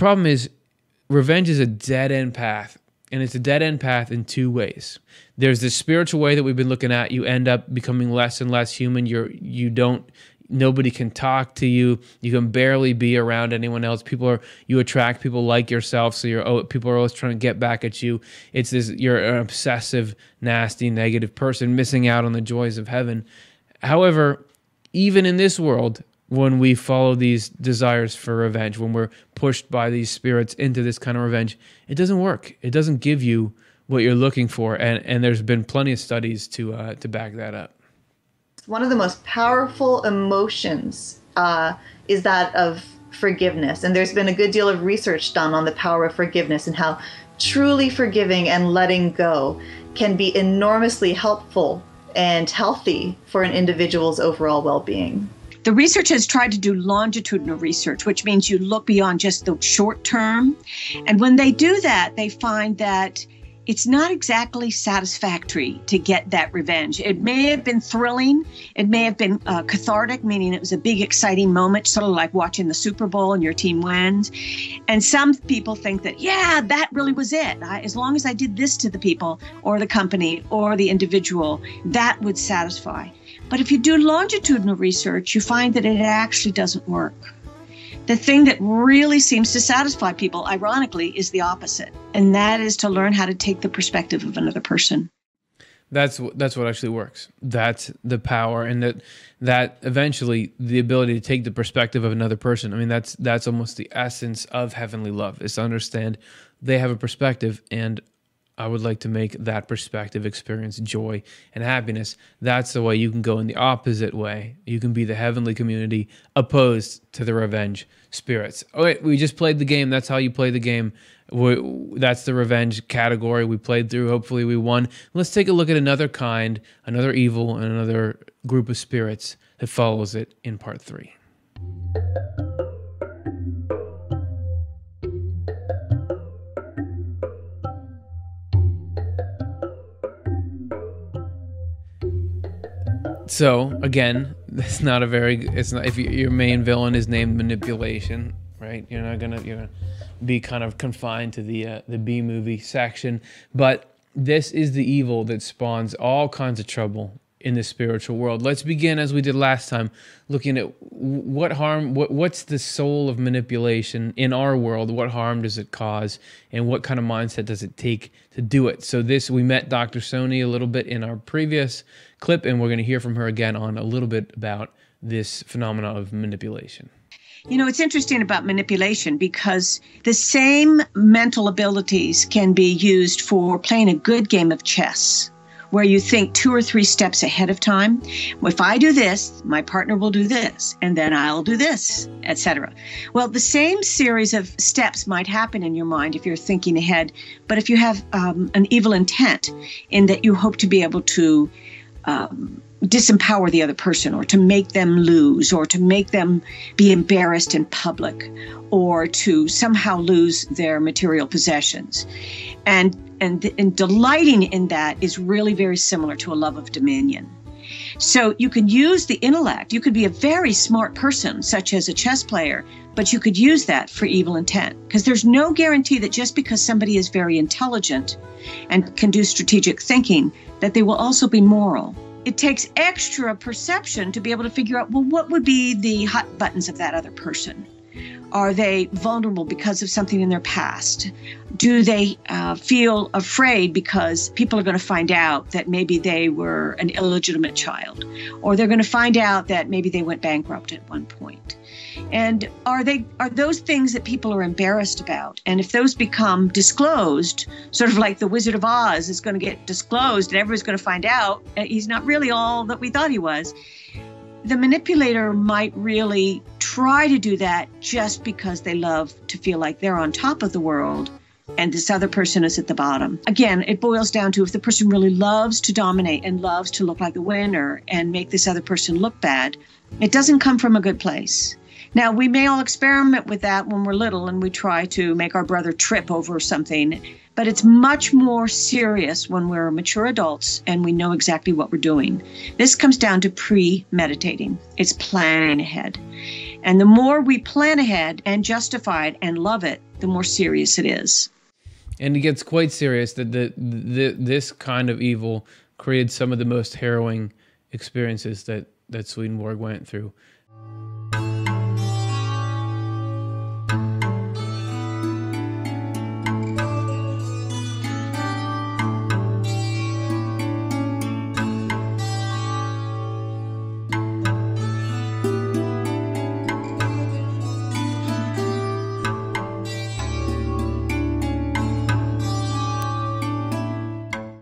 problem is revenge is a dead-end path, and it's a dead-end path in two ways. There's this spiritual way that we've been looking at. You end up becoming less and less human. Nobody can talk to you. You can barely be around anyone else. You attract people like yourself, so people are always trying to get back at you. You're an obsessive, nasty, negative person missing out on the joys of heaven. However, even in this world, when we follow these desires for revenge, when we're pushed by these spirits into this kind of revenge, it doesn't work. It doesn't give you what you're looking for, and there's been plenty of studies to back that up. One of the most powerful emotions is that of forgiveness. And there's been a good deal of research done on the power of forgiveness and how truly forgiving and letting go can be enormously helpful and healthy for an individual's overall well-being. The research has tried to do longitudinal research, which means you look beyond just the short term. And when they do that, they find that it's not exactly satisfactory to get that revenge. It may have been thrilling. It may have been cathartic, meaning it was a big, exciting moment, sort of like watching the Super Bowl and your team wins. And some people think that, yeah, that really was it. As long as I did this to the people or the company or the individual, that would satisfy. But if you do longitudinal research, you find that it actually doesn't work. The thing that really seems to satisfy people, ironically, is the opposite. And that is to learn how to take the perspective of another person. That's what actually works. That's the power, and that eventually the ability to take the perspective of another person. I mean, that's almost the essence of heavenly love, is to understand they have a perspective, and I would like to make that perspective experience joy and happiness. That's the way you can go in the opposite way. You can be the heavenly community opposed to the revenge spirits. Oh, wait, we just played the game. That's how you play the game. That's the revenge category we played through. Hopefully we won. Let's take a look at another kind, another evil, and another group of spirits that follows it in part 3. So again, it's not if your main villain is named manipulation, right? You're gonna be kind of confined to the B movie section, but this is the evil that spawns all kinds of trouble in the spiritual world. Let's begin, as we did last time, looking at what's the soul of manipulation in our world. What harm does it cause, and what kind of mindset does it take to do it? So we met Dr. Sony a little bit in our previous clip, and we're going to hear from her again on a little bit about this phenomenon of manipulation. You know, it's interesting about manipulation because the same mental abilities can be used for playing a good game of chess, where you think 2 or 3 steps ahead of time. If I do this, my partner will do this, and then I'll do this, etc. Well, the same series of steps might happen in your mind if you're thinking ahead, but if you have an evil intent in that you hope to be able to disempower the other person, or to make them lose, or to make them be embarrassed in public, or to somehow lose their material possessions. And delighting in that is really very similar to a love of dominion. So you can use the intellect. You could be a very smart person, such as a chess player, but you could use that for evil intent, because there's no guarantee that just because somebody is very intelligent and can do strategic thinking, that they will also be moral. It takes extra perception to be able to figure out, well, what would be the hot buttons of that other person? Are they vulnerable because of something in their past? Do they feel afraid because people are going to find out that maybe they were an illegitimate child, or they're going to find out that maybe they went bankrupt at one point? And are those things that people are embarrassed about? And if those become disclosed, sort of like the Wizard of Oz is going to get disclosed and everyone's going to find out he's not really all that we thought he was, the manipulator might really try to do that just because they love to feel like they're on top of the world and this other person is at the bottom. Again, it boils down to if the person really loves to dominate and loves to look like the winner and make this other person look bad, it doesn't come from a good place. Now, we may all experiment with that when we're little and we try to make our brother trip over something, but it's much more serious when we're mature adults and we know exactly what we're doing. This comes down to premeditating. It's planning ahead. And the more we plan ahead and justify it and love it, the more serious it is. And it gets quite serious that this kind of evil created some of the most harrowing experiences that Swedenborg went through.